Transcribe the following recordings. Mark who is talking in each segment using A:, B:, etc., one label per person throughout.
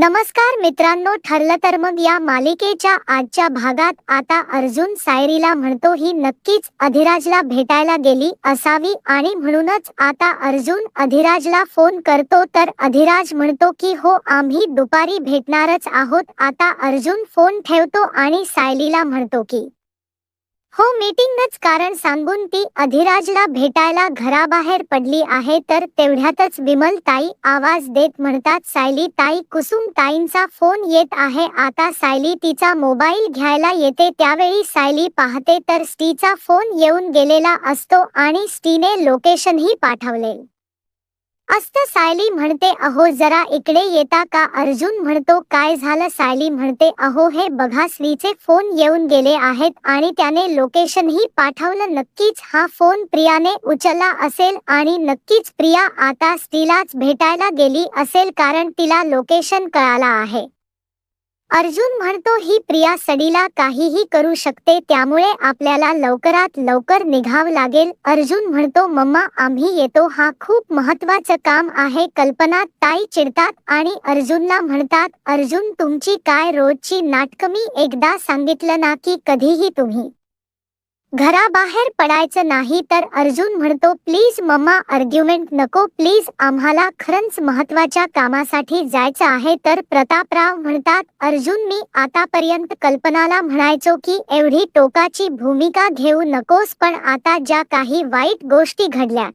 A: नमस्कार मित्रांनो, ठरलं तर मग या मालिकेच्या आजच्या भागात आता अर्जुन सायरीला म्हणतो ही नक्कीच अधिराजला भेटायला गेली असावी आणि म्हणूनच आता अर्जुन अधिराजला फोन करतो तर अधिराज म्हणतो की हो, आम्ही दुपारी भेटणारच आहोत. आता अर्जुन फोन ठेवतो आणि सायलीला म्हणतो की हो, मीटिंगच कारण सांगून ती अधिराजला भेटायला घराबाहेर पडली आहे. तर तेवढ्यातच विमल ताई आवाज देत म्हणतात, सायली ताई, कुसुम ताईंचा फोन येत आहे. आता सायली तिचा मोबाईल घ्यायला येते त्यावेळी सायली पाहते तर स्टीचा फोन येऊन गेलेला असतो आणि स्टीने लोकेशनही पाठवले असतं. सायली म्हणते, अहो जरा इकडे येता का? अर्जुन म्हणतो, काय झालं? सायली म्हणते, अहो हे बघा, श्रीचे फोन येऊन गेले आहेत आणि त्याने लोकेशनही पाठवलं. नक्कीच हा फोन प्रियाने उचलला असेल आणि नक्कीच प्रिया आता स्टीलाच भेटायला गेली असेल कारण तिला लोकेशन कळाला आहे. अर्जुन म्हणतो, ही प्रिया सडीला काहीही करू शकते, त्यामुळे आपल्याला लवकरात लवकर निघावं लागेल. अर्जुन म्हणतो, मम्मा आम्ही येतो, हा खूप महत्त्वाचं काम आहे. कल्पना ताई चिडतात आणि अर्जुनला म्हणतात, अर्जुन तुमची काय रोजची नाटकं, मी एकदा सांगितलं ना की कधीही तुम्ही घराबाहेर पडायचं नाही. तर अर्जुन म्हणतो, प्लीज मम्मा आर्ग्युमेंट नको प्लीज, आम्हाला खरंच महत्त्वाच्या कामासाठी जायचं आहे. तर प्रतापराव म्हणतात, अर्जुन मी आतापर्यंत कल्पनाला म्हणायचो की एवढी टोकाची भूमिका घेऊ नकोस, पण आता ज्या काही वाईट गोष्टी घडल्या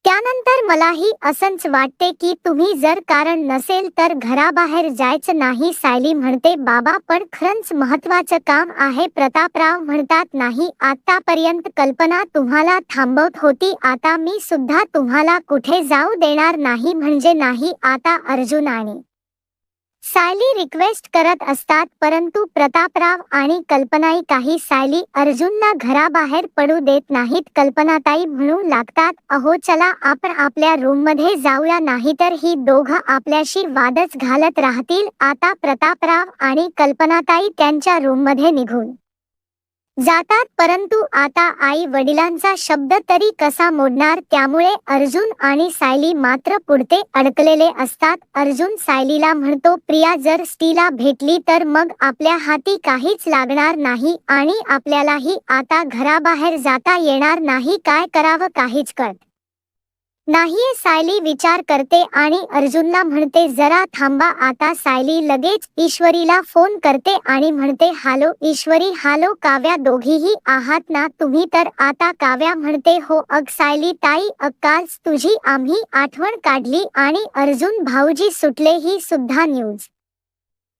A: त्यानंतर मलाही असंच वाटते की तुम्ही जर कारण नसेल तर घराबाहेर जायचं नाही. सायली म्हणते, बाबा पण खरंच महत्त्वाचं काम आहे. प्रतापराव म्हणतात, नाही, आतापर्यंत कल्पना तुम्हाला थांबवत होती, आता मी सुद्धा तुम्हाला कुठे जाऊ देणार नाही म्हणजे नाही. आता अर्जुन आणि सायली रिक्वेस्ट करत असतात परंतु प्रतापराव आणि कल्पनाई काही सायली अर्जुनला घराबाहेर पडू देत नाहीत. कल्पनाताई म्हणू लागतात, अहो चला आपण आपल्या रूममध्ये जाऊया, नाहीतर ही दोघं आपल्याशी वादच घालत राहतील. आता प्रतापराव आणि कल्पनाताई त्यांच्या रूममध्ये निघून जातात परंतु आता आई वडिलांचा शब्द तरी कसा मोडणार, त्यामुळे अर्जुन आणि सायली मात्र पुढते अडकलेले असतात. अर्जुन सायलीला म्हणतो, प्रिया जर स्टीला भेटली तर मग आपल्या हाती काहीच लागणार नाही आणि आपल्यालाही आता घराबाहेर जाता येणार नाही. काय करावं काहीच कळत नाहीये. सायली विचार करते आणि अर्जुनला म्हणते, जरा थांबा. आता सायली लगेच ईश्वरीला फोन करते आणि म्हणते, हॅलो ईश्वरी. हॅलो काव्या, दोघीही आहात ना तुम्ही? तर आता काव्या म्हणते, हो अग सायली ताई, कालच तुझी आम्ही आठवण काढली आणि अर्जुन भाऊजी सुटले ही सुद्धा न्यूज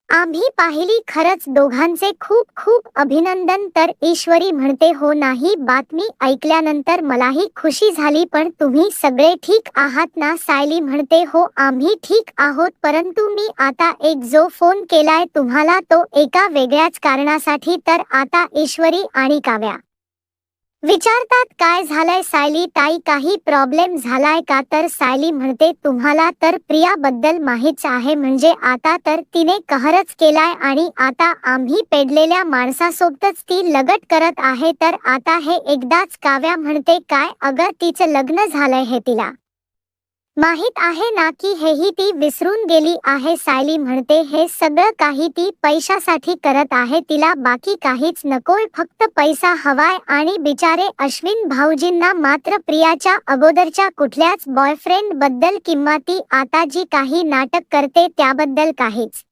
A: आम्ही पाहिली. खरंच दोघांचे खूप खूप अभिनंदन. तर ईश्वरी म्हणते, हो नाही, बातमी ऐकल्यानंतर मलाही खुशी झाली, पण तुम्ही सगळे ठीक आहात ना? सायली म्हणते, हो आम्ही ठीक आहोत, परंतु मी आता एक जो फोन केलाय तुम्हाला तो एका वेगळ्याच कारणासाठी. तर आता ईश्वरी आणि काव्या विचारतात, काय झालंय सायली ताई, काही प्रॉब्लेम झालाय का? तर सायली म्हणते, तुम्हाला तर प्रियाबद्दल माहीतच आहे, म्हणजे आता तर तिने कहरच केलाय आणि आता आम्ही पेडलेल्या माणसासोबतच ती लगट करत आहे. तर आता हे एकदाच. काव्या म्हणते, काय अगं, तिचं लग्न झालंय हे तिला माहित आहे ना की हेही ती विसरून गेली आहे. सायली म्हणते, हे सगळं काही ती पैशासाठी करत आहे, तिला बाकी काहीच नकोय, फक्त पैसा हवाय. आणि बिचारे अश्विन भाऊजींना मात्र प्रियाच्या अगोदरच्या कुठल्याच बॉयफ्रेंड बद्दल किंवा ती आता जी काही नाटक करते त्याबद्दल काहीच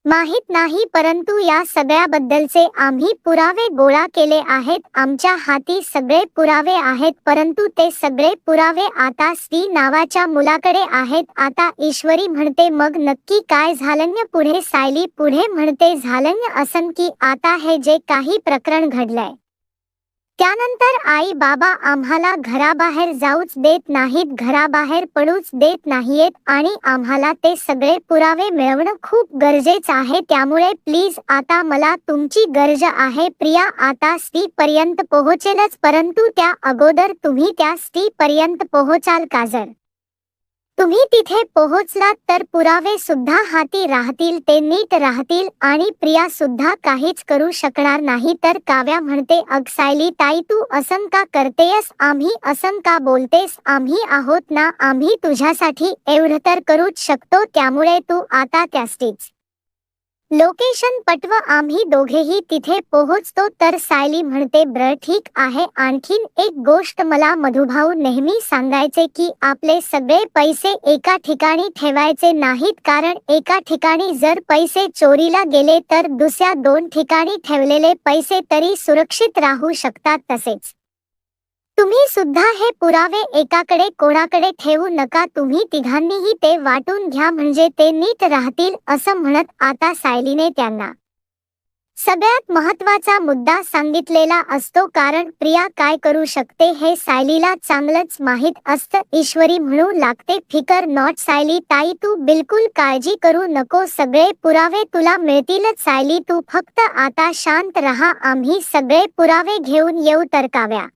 A: माहित नाही. परंतु या सगळ्याबद्दलचे आम्ही पुरावे गोळा केले आहेत, आमच्या हाती सगळे पुरावे आहेत, परंतु ते सगळे पुरावे आता स्टी नावाच्या मुलाकडे आहेत. आता ईश्वरी म्हणते, मग नक्की काय झालंय पुढे? सायली पुढे म्हणते, झालंय असं की आता हे जे काही प्रकरण घडलंय त्यानंतर आई बाबा आम्हाला घराबाहेर जाऊच देत नाहीत, घराबाहेर पडूच देत नाहीयेत आणि आम्हाला ते सगळे पुरावे मिळवणं खूप गरजेचं आहे. त्यामुळे प्लीज आता मला तुमची गरज आहे. प्रिया आता स्टी पर्यंत पोहोचेलच, परंतु त्या अगोदर तुम्ही त्या स्टी पर्यंत पोहोचाल का? जर तुम्ही तिथे पोहोचलात तर पुरावे सुद्धा हाती राहतील, ते नीट राहतील आणि प्रिया सुद्धा काहीच करू शकणार नाही. तर काव्या म्हणते, अग सायली ताई, तू असं का करतेयस? आम्ही असं का बोलतेस? आम्ही आहोत ना, आम्ही तुझ्यासाठी एवढं तर करूच शकतो, त्यामुळे तू आता त्यास्तीच लोकेशन पटव, आम्ही दोघेही तिथे पोहोचतो. तर सायली म्हणते, बर ठीक आहे. आणखीन एक गोष्ट मला मधुभाऊ नेहमी सांगायचे की आपले सगळे पैसे एका ठिकाणी ठेवायचे नाहीत, कारण एका ठिकाणी जर पैसे चोरीला गेले तर दुसऱ्या 2 ठिकाणी ठेवलेले पैसे तरी सुरक्षित राहू शकतात. तसेच तुम्ही सुद्धा हे पुरावे एकाकडे कोणाकडे ठेवू नका, तुम्ही तिघांनीही ते वाटून घ्या, म्हणजे ते नीट राहतील. असं म्हणत आता सायलीने त्यांना सगळ्यात महत्त्वाचा मुद्दा सांगितलेला असतो, कारण प्रिया काय करू शकते हे सायलीला चांगलंच माहीत असतं. ईश्वरी म्हणू लागते, फिकर नॉट सायली ताई, तू बिलकुल काळजी करू नको, सगळे पुरावे तुला मिळतीलच. सायली तू फक्त आता शांत राहा, आम्ही सगळे पुरावे घेऊन येऊ. तर काव्या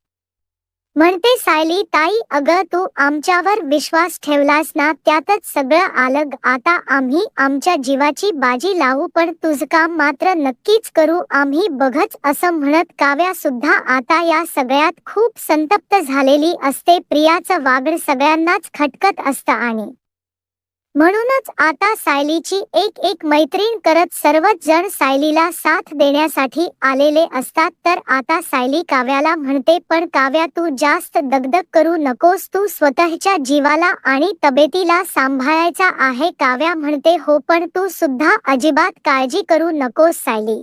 A: म्हणते, सायली ताई, अगं तू आमच्यावर विश्वास ठेवलास ना, त्यातच सगळं आलं. आता आम्ही आमच्या जीवाची बाजी लावू, पण तुझं काम मात्र नक्कीच करू आम्ही बघच. असं म्हणत काव्या सुद्धा आता या सगळ्यात खूप संतप्त झालेली असते. प्रियाचं वागण सगळ्यांनाच खटकत असतं आणि म्हणूनच आता सायलीची एक एक मैत्रीण करत सर्वच जण सायलीला साथ देण्यासाठी आलेले असतात. तर आता सायली काव्याला म्हणते, पण काव्या तू जास्त दगदग करू नकोस, तू स्वतःच्या जीवाला आणि तब्येतीला सांभाळायचा आहे. काव्या म्हणते, हो, पण तू सुद्धा अजिबात काळजी करू नकोस सायली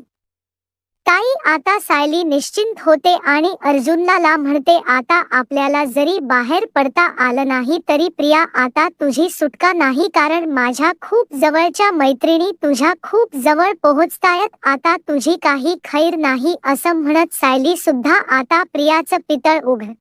A: ताई. आता सायली निश्चिंत होते आणि अर्जुनला म्हणते, आता आपल्याला जरी बाहेर पडता आलं नाही तरी प्रिया आता तुझी सुटका नाही, कारण माझ्या खूप जवळच्या मैत्रिणी तुझ्या खूप जवळ पोहोचतायत, आता तुझी काही खैर नाही. असं म्हणत सायली सुद्धा आता प्रियाचं पितळ उघड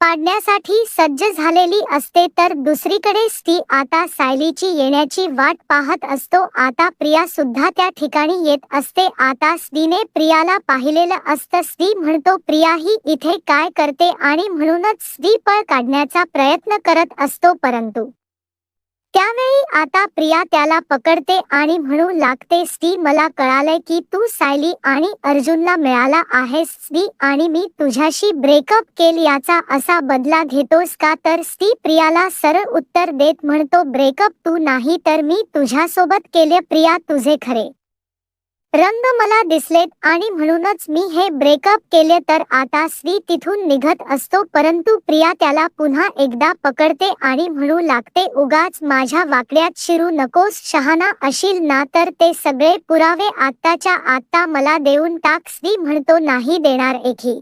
A: पाडण्यासाठी सज्ज झालेली असते. तर दुसरीकडे स्टी आता सायलीची येण्याची वाट पाहत असतो. आता प्रिया सुद्धा त्या ठिकाणी येत असते. आता स्टीने प्रियाला पाहिलेलं असतं. स्टी म्हणतो, प्रिया ही इथे काय करते? आणि म्हणूनच स्टी पळ काढण्याचा प्रयत्न करत असतो, परंतु त्यावेळी आता प्रिया त्याला पकडते आणि म्हणू लागते, स्टी मला कळालंय की तू सायली आणि अर्जुनला मिळाला आहेस स्टी, आणि मी तुझ्याशी ब्रेकअप केली याचा असा बदला घेतोस का? तर स्टी प्रियाला सरळ उत्तर देत म्हणतो, ब्रेकअप तू नाही तर मी तुझ्यासोबत केले. प्रिया तुझे खरे रंग मला दिसलेत आणि म्हणूनच मी हे ब्रेकअप केले. तर आता स्त्री तिथून निघत असतो, परंतु प्रिया त्याला पुन्हा एकदा पकडते आणि म्हणू लागते, उगाच माझ्या वाकड्यात शिरू नकोस, शहाणा अशील ना तर ते सगळे पुरावे आत्ताच्या आत्ता मला देऊन टाक. स्त्री म्हणतो, नाही देणार, एकही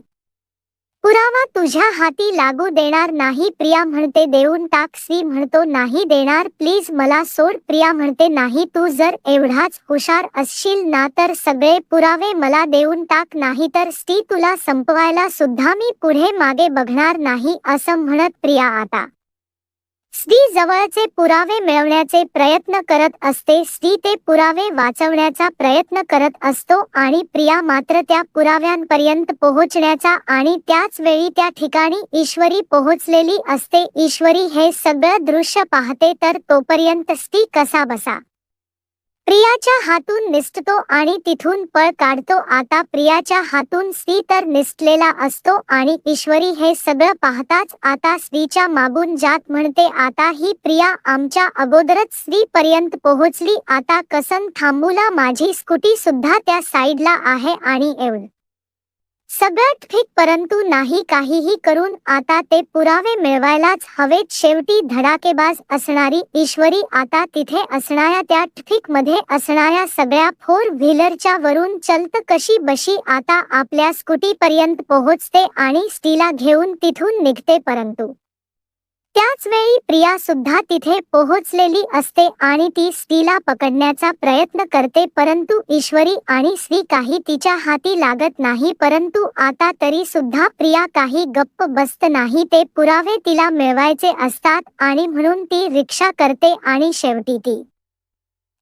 A: पुरावा तुझ्या हाती लागू देणार नाही. प्रिया म्हणते, देऊन टाक. स्त्री म्हणतो, नाही देणार, प्लीज मला सोड. प्रिया म्हणते, नाही, तू जर एवढाच हुशार असशील ना तर सगळे पुरावे मला देऊन टाक, नाही तर स्त्री तुला संपवायला सुद्धा मी पुढे मागे बघणार नाही. असं म्हणत प्रिया आता स्त्री जवळचे पुरावे मिळवण्याचे प्रयत्न करत असते. स्त्री ते पुरावे वाचवण्याचा प्रयत्न करत असतो आणि प्रिया मात्र त्या पुराव्यांपर्यंत पोहोचण्याचा, आणि त्याच वेळी त्या ठिकाणी ईश्वरी पोहोचलेली असते. ईश्वरी हे सगळं दृश्य पाहते. तर तोपर्यंत स्त्री कसा बसा प्रियाच्या हातून निसटतो आणि तिथून पळ काढतो. आता प्रियाच्या हातून स्त्री तर निसटलेला असतो आणि ईश्वरी हे सगळं पाहताच आता स्त्रीच्या मागून जात म्हणते, आता ही प्रिया आमच्या अगोदरच स्त्री पर्यंत पोहोचली, आता कसं थांबूला? माझी स्कूटी सुद्धा त्या साईडला आहे आणि एवढं सगळं ठीक, परंतु नाही, काहीही करून आता ते पुरावे मिळवायलाच हवेत. शेवटी धडाकेबाज असणारी ईश्वरी आता तिथे असणाऱ्या त्या ट्रॅफिक मध्ये असणाऱ्या सगळ्या 4 व्हीलरच्या वरून चलत कशी बशी आता आपल्या स्कूटी पर्यंत पोहोचते आणि स्टीला घेऊन तिथून निघते. परंतु त्याच वेळी प्रिया सुद्धा तिथे पोहोचलेली असते आणि ती स्त्रीला पकडण्याचा प्रयत्न करते, परंतु ईश्वरी आणि स्त्री काही तिच्या हाती लागत नाही. परंतु आता तरी सुद्धा प्रिया काही गप्प बसत नाही, ते पुरावे तिला मिळवायचे असतात आणि म्हणून ती रिक्षा करते आणि शेवटी ती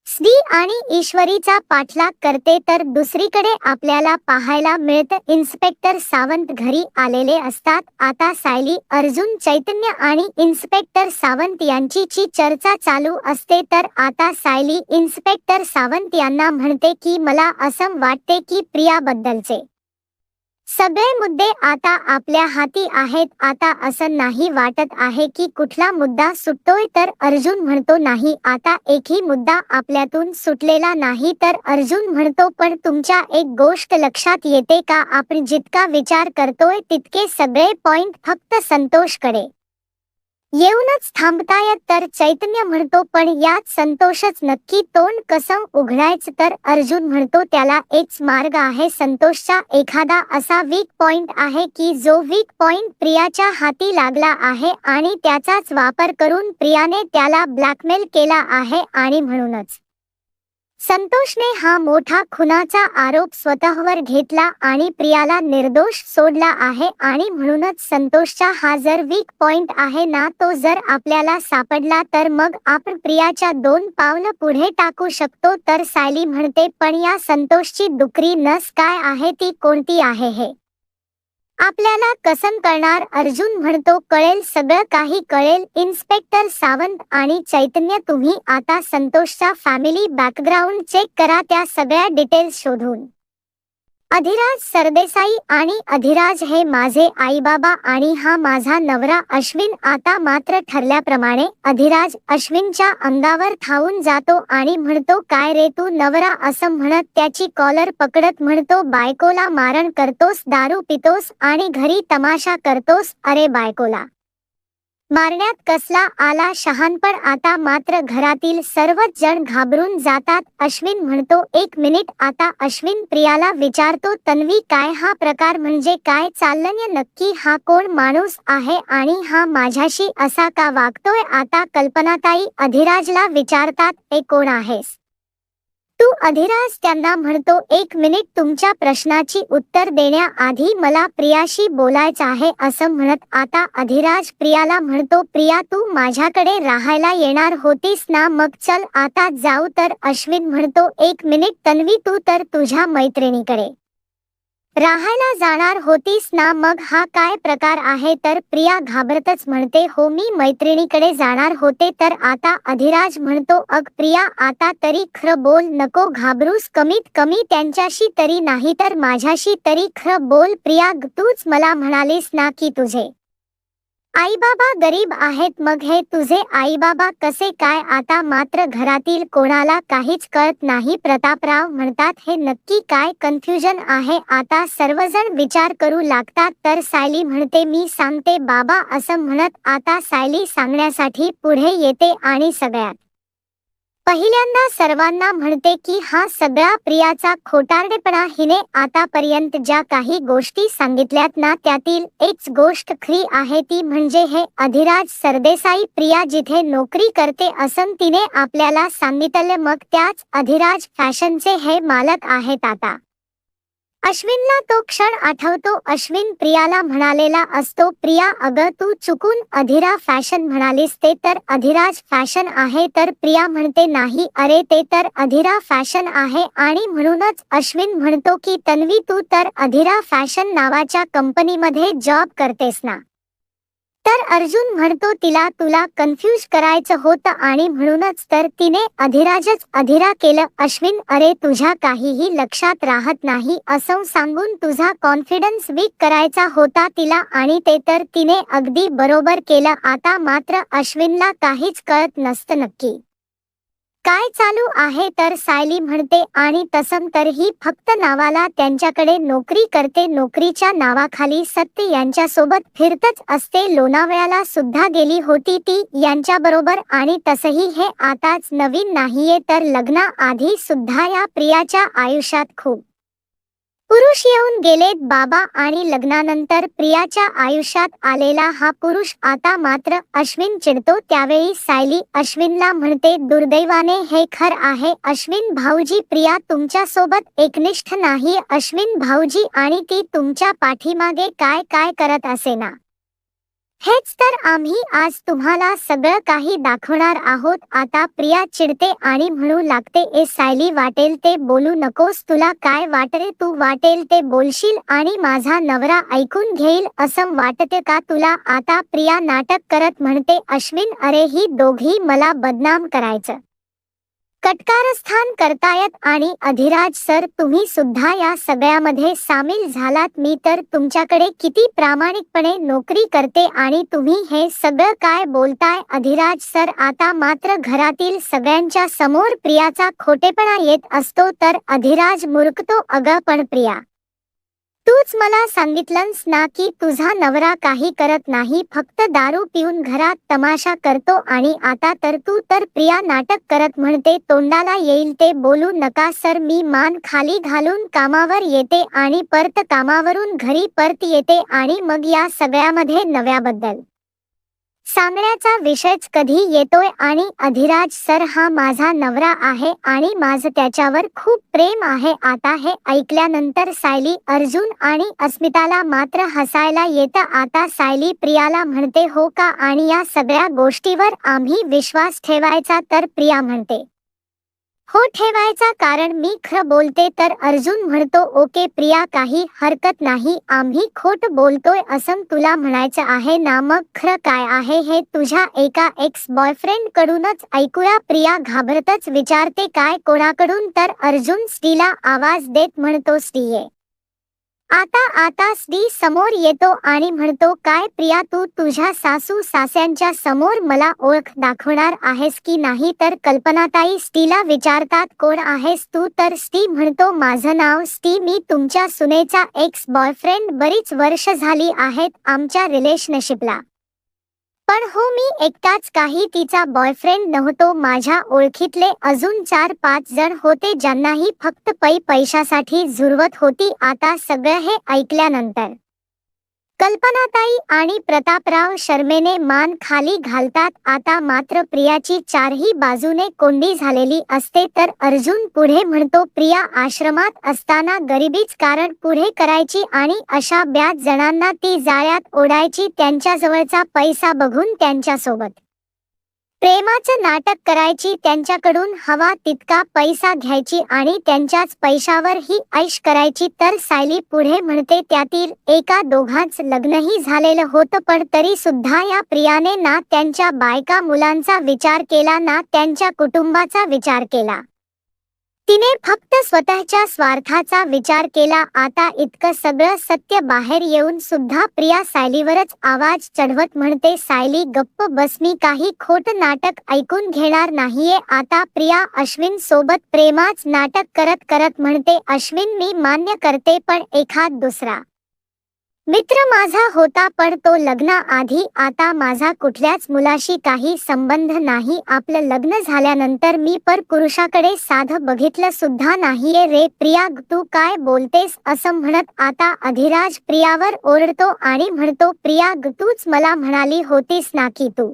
A: स्त्री आणि ईश्वरीचा पाठलाग करते तर दुसरीकडे आपल्याला पाहायला मिळतं इन्स्पेक्टर सावंत घरी आलेले असतात. आता सायली, अर्जुन, चैतन्य आणि इन्स्पेक्टर सावंत यांची चर्चा चालू असते. तर आता सायली इन्स्पेक्टर सावंत यांना म्हणते की मला असं वाटते की प्रियाबद्दलचे सगळे मुद्दे आता आपल्या हाती आहेत. आता असं नाही वाटत आहे की कुठला मुद्दा सुटतोय. तर अर्जुन म्हणतो नाही, आता एकही मुद्दा आपल्यातून सुटलेला नाही. तर अर्जुन म्हणतो पण तुमच्या एक गोष्ट लक्षात येते का, आपण जितका विचार करतोय तितके सगळे पॉइंट फक्त संतोषकडे येऊनच थांबतायत. तर चैतन्य म्हणतो पण यात संतोषच नक्की तोंड कसं उघडायचं. तर अर्जुन म्हणतो त्याला एकच मार्ग आहे. संतोषचा एखादा असा वीक पॉइंट आहे की जो वीक पॉइंट प्रियाच्या हाती लागला आहे आणि त्याचाच वापर करून प्रियाने त्याला ब्लॅकमेल केला आहे आणि म्हणूनच संतोषने हा मोठा खुनाचा आरोप स्वतःवर घेतला आणि प्रियाला निर्दोष सोडला आहे. आणि म्हणूनच संतोषचा हा जर वीक पॉइंट आहे ना, तो जर आपल्याला सापडला तर मग आपण प्रियाच्या 2 पावलं पुढे टाकू शकतो. तर सायली म्हणते पण या संतोषची दुसरी नस काय आहे, ती कोणती आहे हे आपल्याला कसं कळणार. अर्जुन म्हणतो कळेल, सगळं काही कळेल. इन्स्पेक्टर सावंत आणि चैतन्य, तुम्ही आता संतोषचा फॅमिली बॅकग्राऊंड चेक करा, त्या सगळ्या डिटेल्स शोधून अधिराज सरदेसाई आणि अधिराज हे माझे आईबाबा आणि हा माझा नवरा अश्विन. आता मात्र ठरल्याप्रमाणे अधिराज अश्विनच्या अंगावर धावून जातो आणि म्हणतो काय रे तू नवरा, असं म्हणत त्याची कॉलर पकडत म्हणतो बायकोला मारण करतोस, दारू पितोस आणि घरी तमाशा करतोस. अरे बायकोला मारण्यात कसला आला शहाणपण. आता मात्र घरातील सर्वच जण घाबरून जातात. अश्विन म्हणतो 1 मिनिट. आता अश्विन प्रियाला विचारतो तन्वी काय हा प्रकार, म्हणजे काय चाललंय नक्की, हा कोण माणूस आहे आणि हा माझ्याशी असा का वागतोय. आता कल्पनाताई अधिराजला विचारतात हे कोण आहेस तू. अधिराज त्यांना म्हणतो 1 मिनिट, तुमच्या प्रश्नाची उत्तर देण्याआधी मला प्रियाशी बोलायचं आहे असं म्हणत आता अधिराज प्रियाला म्हणतो प्रिया तू माझ्याकडे राहायला येणार होतीस ना, मग चल आता जाऊ. तर अश्विन म्हणतो 1 मिनिट तन्वी, तू तर तुझ्या मैत्रिणीकडे राहायला जाणार होतीस ना, मग हा काय प्रकार आहे. तर प्रिया घाबरतच म्हणते हो मी मैत्रिणीकडे जाणार होते. तर आता अधिराज म्हणतो अग प्रिया आता तरी खरं बोल, नको घाबरूस, कमीत कमी त्यांच्याशी तरी नाही तर माझ्याशी तरी खरं बोल. प्रिया तूच मला म्हणालीस ना की तुझे आईबाबा गरीब आहेत, मग हे तुझे आईबाबा कसे काय. आता मात्र घरातील कोणाला काहीच कळत नाही. प्रतापराव म्हणतात हे नक्की काय कन्फ्युजन आहे. आता सर्वजण विचार करू लागतात. तर सायली म्हणते मी सांगते बाबा असं म्हणत आता सायली सांगण्यासाठी पुढे येते आणि सगळ्यात पहिल्यांदा सर्वांना म्हणते की हा सगळा प्रियाचा खोटारडेपणा. हिने आतापर्यंत ज्या काही गोष्टी सांगितल्यात ना, त्यातील एकच गोष्ट खरी आहे, ती म्हणजे हे अधिराज सरदेसाई प्रिया जिथे नोकरी करते असं तिने आपल्याला सांगितलं. मग त्याच अधिराज फॅशनचे हे मालक आहेत. आता अश्विनला तो क्षण आठवतो. अश्विन प्रियाला म्हणालेला असतो प्रिया अगं तू चुकून अधिरा फॅशन म्हणालीस, ते तर अधिराज फॅशन आहे. तर प्रिया म्हणते नाही अरे ते तर अधिरा फॅशन आहे. आणि म्हणूनच अश्विन म्हणतो की तन्वी तू तर अधिरा फॅशन नावाच्या कंपनीमध्ये जॉब करतेस ना. तर अर्जुन म्हणतो तिला तुला कन्फ्यूज करायचं होतं आणि म्हणूनच तर तिने अधिराजच अधिरा केलं. अश्विन अरे तुझ्या काहीही लक्षात राहत नाही असं सांगून तुझा कॉन्फिडन्स वीक करायचा होता तिला आणि ते तर तिने अगदी बरोबर केलं. आता मात्र अश्विनला काहीच कळत नसतं नक्की काय चालू आहे. तर सायली म्हणते आणि तसं तरीही फक्त नावाला त्यांच्याकडे नोकरी करते, नोकरीच्या नावाखाली सत्य यांच्यासोबत फिरतच असते. लोणावळ्याला सुद्धा गेली होती ती यांच्याबरोबर आणि तसंही हे आताच नवीन नाहीये. तर लग्नाआधी सुद्धा या प्रियाच्या आयुष्यात खूप पुरुष येऊन गेलेत बाबा आणि लग्नानंतर प्रियाच्या आयुष्यात आलेला हा पुरुष. आता मात्र अश्विन चिडतो. त्यावेळी सायली अश्विनला म्हणते दुर्दैवाने हे खर आहे अश्विन भाऊजी, प्रिया तुमच्या सोबत एकनिष्ठ नाही अश्विन भाऊजी आणि ती तुमच्या पाठीमागे काय काय करत असे ना, हेच तर आम्ही आज तुम्हाला सगळं काही दाखवणार आहोत. आता प्रिया चिडते आणि म्हणू लागते, ए सायली, वाटेल ते बोलू नकोस. तुला काय वाटते? तू वाटेल ते बोलशील आणि माझा नवरा ऐकून घेईल असं वाटते का तुला? आता प्रिया नाटक करत म्हणते, अश्विन, अरे ही दोघी मला बदनाम करायचं कटकारस्थान करतायत आणि अधिराज सर, तुम्ही सुद्धा या सगळ्यामध्ये सामील झालात. मी तर तुमच्याकडे किती प्रामाणिकपणे नोकरी करते आणि तुम्ही हे सगळं काय बोलताय? अधिराज सर, आता मात्र घरातील सगळ्यांच्या समोर प्रियाचा खोटेपणा येत असतो तर अधिराज मुरकतो. अगं पण प्रिया, तूच मला सांगितलंस ना की तुझा नवरा काही करत नाही, फक्त दारू पिऊन घरात तमाशा करतो, आणि आता तर तू तर प्रिया नाटक करत म्हणते, तोंडाला येईल ते बोलू नका सर. मी मान खाली घालून कामावर येते आणि परत कामावरून घरी परत येते आणि मग या सगळ्यामध्ये नव्याबद्दल सांगण्याचा विषयच कधी येतोय? आणि अधिराज सर, हा माझा नवरा आहे आणि माझं त्याच्यावर खूप प्रेम आहे. आता हे ऐकल्यानंतर सायली, अर्जुन आणि अस्मिताला मात्र हसायला येतं. आता सायली प्रियाला म्हणते, हो का, आणि या सगळ्या गोष्टीवर आम्ही विश्वास ठेवायचा? तर प्रिया म्हणते, हो ठेवायचा, कारण मी खरं बोलते. तर अर्जुन म्हणतो, ओके प्रिया, काही हरकत नाही, आम्ही खोट बोलतोय असं तुला म्हणायचं आहे ना? मग खरं काय आहे हे तुझ्या एका एक्स बॉयफ्रेंड कडूनच ऐकूया. प्रिया घाबरतच विचारते, काय, कोणाकडून? तर अर्जुन स्टीला आवाज देत म्हणतो, स्टी ये. आता स्टी समोर येतो आणि म्हणतो, काय प्रिया, तू तुझ्या सासू सास्यांच्या समोर मला ओळख दाखवणार आहेस की नाही? तर कल्पनाताई स्टीला विचारतात, कोण आहेस तू? तर स्टी म्हणतो, माझं नाव स्टी, मी तुमच्या सुनेचा एक्स बॉयफ्रेंड. बरीच वर्ष झाली आहेत आमच्या रिलेशनशिपला, पण हो, मी एकटाच काही तिचा बॉयफ्रेंड नव्हतो. माझ्या ओळखीतले अजून 4-5 जण होते ज्यांनाही फक्त पैशासाठी झुरवत होती. आता सगळं हे ऐकल्यानंतर कल्पनाताई आणि प्रतापराव शर्मेने मान खाली घालतात. आता मात्र प्रियाची चारही बाजूने कोंडी झालेली असते. तर अर्जुन पुढे म्हणतो, प्रिया आश्रमात असताना गरिबीच कारण पुढे करायची आणि अशा ब्याज जणांना ती जाळ्यात ओढायची. त्यांच्याजवळचा पैसा बघून त्यांच्यासोबत प्रेमाचं नाटक करायची, त्यांच्याकडून हवा तितका पैसा घ्यायची आणि त्यांच्याच पैशावर ही ऐश करायची. तर सायली पुढे म्हणते, त्यातील एका दोघांच लग्नही झालेलं होतं, पण तरी सुद्धा या प्रियाने ना त्यांच्या बायका मुलांचा विचार केला ना त्यांच्या कुटुंबाचा विचार केला. तिने फक्त स्वतःच्या स्वार्थाचा विचार केला. आता इतकं सगळं सत्य बाहेर येऊन सुद्धा प्रिया सायलीवरच आवाज चढवत म्हणते, सायली गप्प बस, मी काही खोट नाटक ऐकून घेणार नाहीये. आता प्रिया अश्विन सोबत प्रेमाच नाटक करत करत म्हणते, अश्विन, मी मान्य करते, पण एखाद दुसरा मित्र माझा होता, पण तो लग्नाआधी. आता माझा कुठल्याच मुलाशी काही संबंध नाही. आपलं लग्न झाल्यानंतर मी पुरुषाकडे साधं बघितलं सुद्धा नाहीये रे. प्रिया, तू काय बोलतेस असं म्हणत आता अधिराज प्रियावर ओरडतो आणि म्हणतो, प्रिया, तूच मला म्हणाली होतीस ना की तू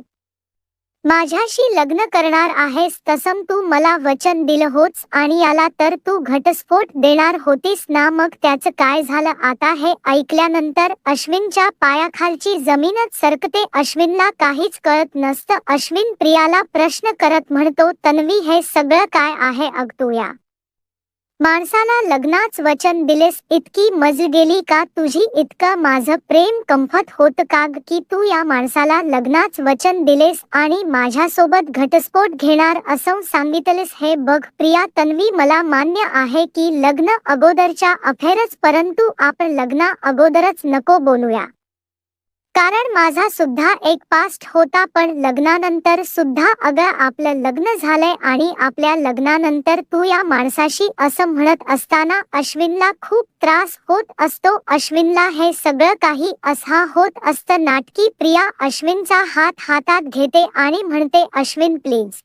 A: माझ्याशी लग्न करणार आहेस, तसं तू मला वचन दिलं होतस, आणि याला तर तू घटस्फोट देणार होतीस ना? मग त्याचं काय झालं? आता हे ऐकल्यानंतर अश्विनच्या पायाखालची जमीनच सरकते. अश्विनला काहीच कळत नसतं. अश्विन प्रियाला प्रश्न करत म्हणतो, तन्वी, हे सगळं काय आहे? अग, तू या माणसाला लग्नाच वचन दिलेस, इतकी मज गेली का तुझी? इतकं माझं प्रेम कमफत होत का की तू या माणसाला लग्नाच वचन दिलेस आणि माझ्यासोबत घटस्फोट घेणार असं सांगितलेस? हे बघ प्रिया, तन्वी, मला मान्य आहे की लग्न अगोदरच्या अफेअरच, परंतु आपण लग्ना अगोदरच नको बोलूया, कारण माझा सुद्धा एक पास्ट होता. पण लग्नानंतर सुद्धा, अगं आपलं लग्न झालंय आणि आपल्या लग्नानंतर तू या माणसाशी असं म्हणत असताना अश्विनला खूप त्रास होत असतो. अश्विनला हे सगळं काही असहा होत असतं नाटकी. प्रिया अश्विनचा हात हातात घेते आणि म्हणते, अश्विन प्लीज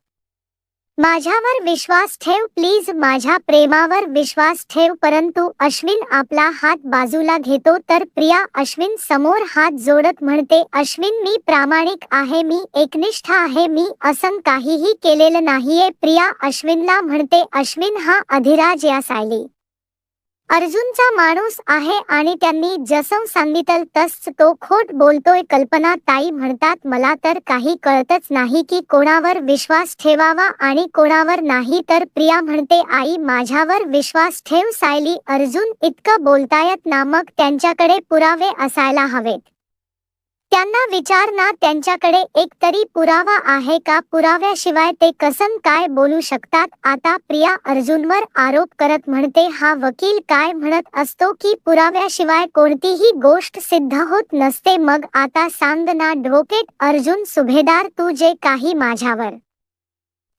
A: माझ्यावर विश्वास ठेव, प्लीज माझ्या प्रेमावर विश्वास ठेव. परंतु अश्विन आपला हात बाजूला घेतो. तर प्रिया अश्विन समोर हात जोडत म्हणते, अश्विन, मी प्रामाणिक आहे, मी एकनिष्ठ आहे, मी असं काहीही केलेलं नाहीये. प्रिया अश्विनला म्हणते, अश्विन, हा अधिराज या सायली अर्जुनचा माणूस आहे आणि त्यांनी जसं सांगितलं तसं तो खोट बोलतोय. कल्पना ताई म्हणतात मला तर काही कळतच नाही की कोणावर विश्वास ठेवावा आणि कोणावर नाही. तर प्रिया म्हणते आई माझ्यावर विश्वास ठेव. सायली अर्जुन इतकं बोलतायत ना मग त्यांच्याकडे पुरावे असायला हवेत. त्यांना विचार ना त्यांच्याकडे एक तरी पुरावा आहे का? पुराव्याशिवाय ते कसं काय बोलू शकतात? आता प्रिया अर्जुनवर आरोप करत म्हणते हा वकील काय म्हणत असतो की पुराव्याशिवाय कोणतीही गोष्ट सिद्ध होत नसते. मग आता सांग ना ॲडव्होकेट अर्जुन सुभेदार तू जे काही माझ्यावर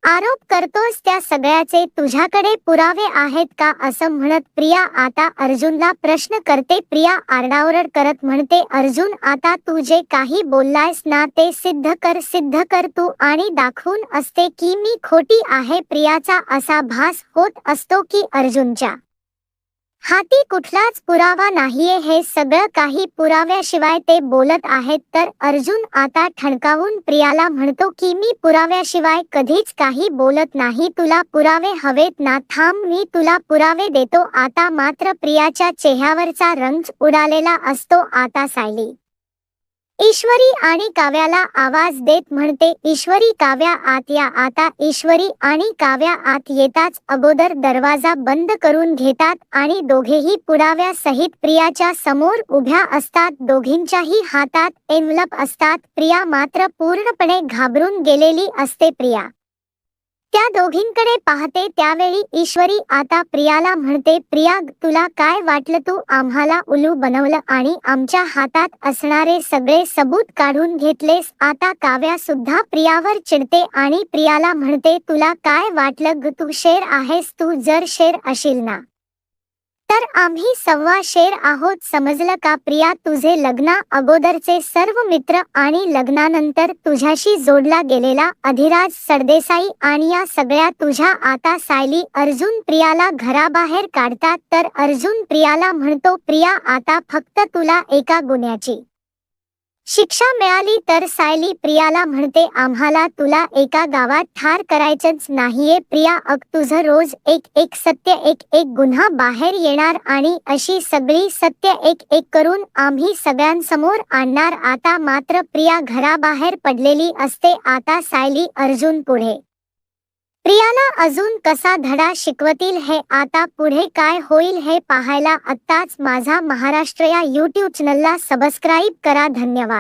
A: आरोप करतोस त्या सगळ्याचे तुझ्याकडे पुरावे आहेत का? असं म्हणत प्रिया आता अर्जुनला प्रश्न करते. प्रिया आरडाओरड करत म्हणते अर्जुन आता तू जे काही बोललायस ना ते सिद्ध कर तू आणि दाखवून असते की मी खोटी आहे. प्रियाचा असा भास होत असतो की अर्जुनच्या हाती कुठलाच पुरावा नाहीये. हे सगळं काही पुराव्याशिवाय ते बोलत आहेत. तर अर्जुन आता ठणकावून प्रियाला म्हणतो की मी पुराव्याशिवाय कधीच काही बोलत नाही. तुला पुरावे हवेत ना? थांब मी तुला पुरावे देतो. आता मात्र प्रियाच्या चेहऱ्यावरचा रंग उडालेला असतो. आता सायली ईश्वरी आणि काव्याला आवाज देत म्हणते ईश्वरी काव्या आत या. आता ईश्वरी आणि काव्या आत येताच अगोदर दरवाजा बंद करून घेतात आणि दोघेही पुराव्यासहित प्रियाच्या समोर उभ्या असतात. दोघींच्याही हातात एन्व्हलप असतात. प्रिया मात्र पूर्णपणे घाबरून गेलेली असते. प्रिया त्या दोघींकडे पाहते त्यावेळी ईश्वरी आता प्रियाला म्हणते प्रिया तुला काय वाटलं? तू आम्हाला उल्लू बनवलं आणि आमच्या हातात असणारे सगळे सबूत काढून घेतलेस. आता काव्या सुद्धा प्रियावर चिडते आणि प्रियाला म्हणते तुला काय वाटलं ग? तू शेर आहेस. तू जर शेर अशील ना तर आम्ही सव्वा शेर आहोत समजलं का? प्रिया तुझे लग्ना अगोदरचे सर्व मित्र आणि लग्नानंतर तुझ्याशी जोडला गेलेला अधिराज सरदेसाई आणि या सगळ्या तुझ्या आता सायली अर्जुन प्रियाला घराबाहेर काढतात. तर अर्जुन प्रियाला म्हणतो प्रिया आता फक्त तुला एका गुन्ह्याची शिक्षा मिळाली तर सायली प्रियाला म्हणते आम्हाला तुला एका गावात ठार करायचंच नाहीये. प्रिया तुझं रोज एक सत्य एक गुन्हा बाहेर येणार आणि अशी सगळी सत्य एक करून आम्ही सगळ्यांसमोर आणणार. आता मात्र प्रिया घराबाहेर पडलेली असते. आता सायली अर्जुन पुढे प्रियाला अजून कसा धडा शिकवतील हे आता पुढे काय होईल हे पाहायला आत्ताच माझा महाराष्ट्र या यूट्यूब चॅनलला सबस्क्राईब करा. धन्यवाद.